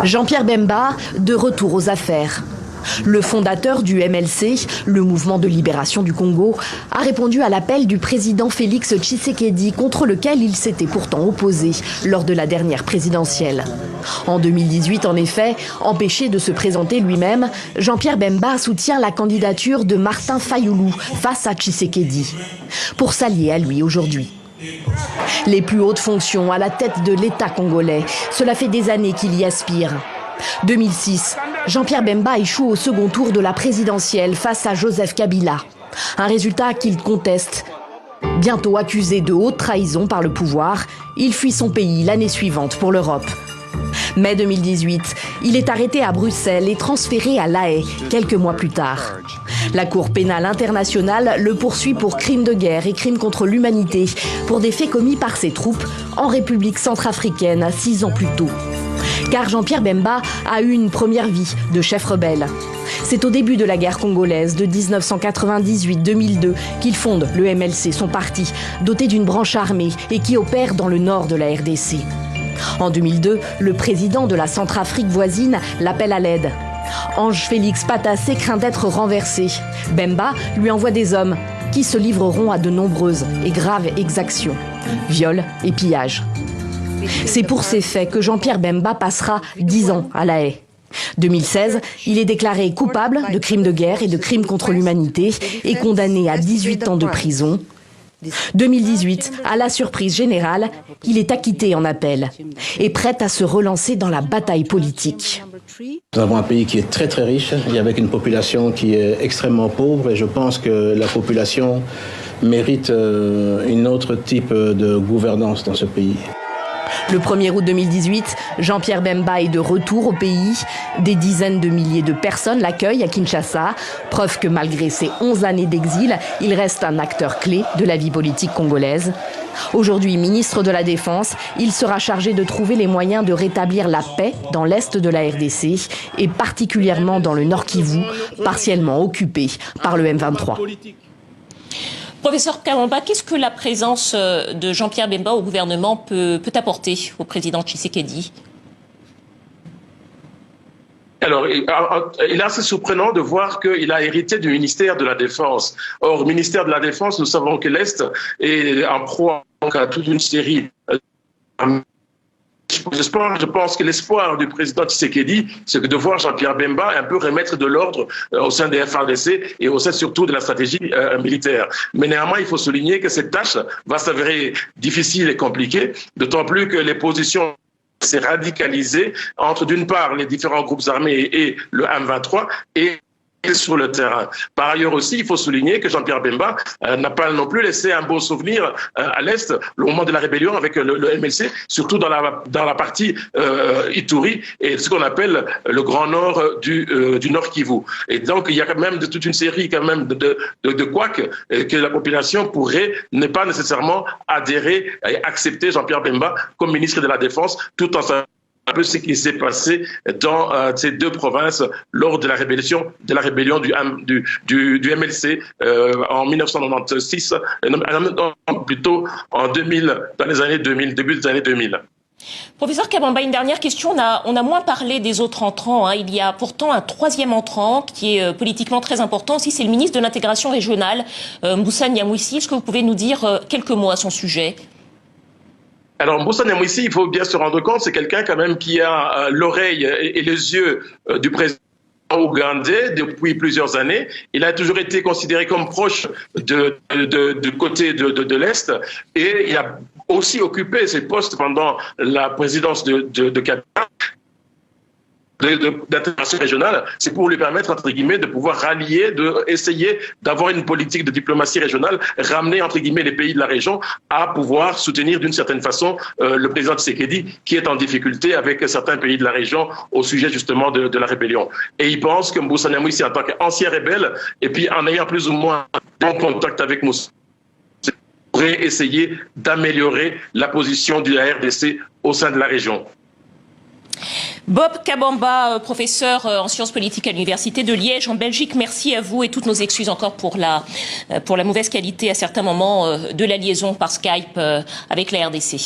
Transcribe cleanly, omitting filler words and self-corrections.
Jean-Pierre Bemba, de retour aux affaires. Le fondateur du MLC, le Mouvement de libération du Congo, a répondu à l'appel du président Félix Tshisekedi, contre lequel il s'était pourtant opposé lors de la dernière présidentielle. En 2018, en effet, empêché de se présenter lui-même, Jean-Pierre Bemba soutient la candidature de Martin Fayulu face à Tshisekedi, pour s'allier à lui aujourd'hui. Les plus hautes fonctions à la tête de l'État congolais, cela fait des années qu'il y aspire. 2006, Jean-Pierre Bemba échoue au second tour de la présidentielle face à Joseph Kabila. Un résultat qu'il conteste. Bientôt accusé de haute trahison par le pouvoir, il fuit son pays l'année suivante pour l'Europe. Mai 2018, il est arrêté à Bruxelles et transféré à La Haye quelques mois plus tard. La Cour pénale internationale le poursuit pour crimes de guerre et crimes contre l'humanité pour des faits commis par ses troupes en République centrafricaine 6 ans plus tôt. Car Jean-Pierre Bemba a eu une première vie de chef rebelle. C'est au début de la guerre congolaise de 1998-2002 qu'il fonde le MLC, son parti, doté d'une branche armée et qui opère dans le nord de la RDC. En 2002, le président de la Centrafrique voisine l'appelle à l'aide. Ange Félix Patassé craint d'être renversé. Bemba lui envoie des hommes qui se livreront à de nombreuses et graves exactions, viols et pillages. C'est pour ces faits que Jean-Pierre Bemba passera 10 ans à La Haye. 2016, il est déclaré coupable de crimes de guerre et de crimes contre l'humanité et condamné à 18 ans de prison. 2018, à la surprise générale, il est acquitté en appel et prêt à se relancer dans la bataille politique. Nous avons un pays qui est très très riche et avec une population qui est extrêmement pauvre, et je pense que la population mérite un autre type de gouvernance dans ce pays. Le 1er août 2018, Jean-Pierre Bemba est de retour au pays. Des dizaines de milliers de personnes l'accueillent à Kinshasa. Preuve que malgré ses 11 années d'exil, il reste un acteur clé de la vie politique congolaise. Aujourd'hui ministre de la Défense, il sera chargé de trouver les moyens de rétablir la paix dans l'est de la RDC et particulièrement dans le Nord Kivu, partiellement occupé par le M23. Professeur Kabamba, qu'est-ce que la présence de Jean-Pierre Bemba au gouvernement peut apporter au président Tshisekedi? Alors, il est assez surprenant de voir qu'il a hérité du ministère de la Défense. Or, le ministère de la Défense, nous savons que l'Est est en proie à toute une série je pense que l'espoir du président Tshisekedi, c'est de voir Jean-Pierre Bemba un peu remettre de l'ordre au sein des FARDC et au sein surtout de la stratégie militaire. Mais néanmoins, il faut souligner que cette tâche va s'avérer difficile et compliquée, d'autant plus que les positions s'est radicalisées entre d'une part les différents groupes armés et le M23 et sur le terrain. Par ailleurs aussi, il faut souligner que Jean-Pierre Bemba n'a pas non plus laissé un beau souvenir à l'Est au moment de la rébellion avec le MLC, surtout dans la partie Ituri et ce qu'on appelle le Grand Nord du Nord Kivu. Et donc, il y a quand même toute une série quand même de couacs que la population pourrait ne pas nécessairement adhérer et accepter Jean-Pierre Bemba comme ministre de la Défense, tout en un peu ce qui s'est passé dans ces deux provinces lors de la rébellion du MLC en 1996, plutôt en 2000, dans les années 2000, début des années 2000. Professeur Kabamba, une dernière question. On a moins parlé des autres entrants. Il y a pourtant un troisième entrant qui est politiquement très important aussi. C'est le ministre de l'intégration régionale, Moussa Nyamwisi. Est-ce que vous pouvez nous dire quelques mots à son sujet? Alors, Moussa Nyamwisi, il faut bien se rendre compte, c'est quelqu'un quand même qui a l'oreille et les yeux du président ougandais depuis plusieurs années. Il a toujours été considéré comme proche du côté de l'Est et il a aussi occupé ses postes pendant la présidence de Qatar. D'intégration régionale, c'est pour lui permettre, entre guillemets, de pouvoir rallier, essayer d'avoir une politique de diplomatie régionale, ramener, entre guillemets, les pays de la région à pouvoir soutenir d'une certaine façon le président Tshisekedi qui est en difficulté avec certains pays de la région au sujet justement de la rébellion. Et il pense que Moussa Nyamwisi, en tant qu'ancien rebelle, et puis en ayant plus ou moins bon contact avec Moussa, pourrait essayer d'améliorer la position de la RDC au sein de la région. Bob Kabamba, professeur en sciences politiques à l'Université de Liège en Belgique, merci à vous et toutes nos excuses encore pour la mauvaise qualité à certains moments de la liaison par Skype avec la RDC.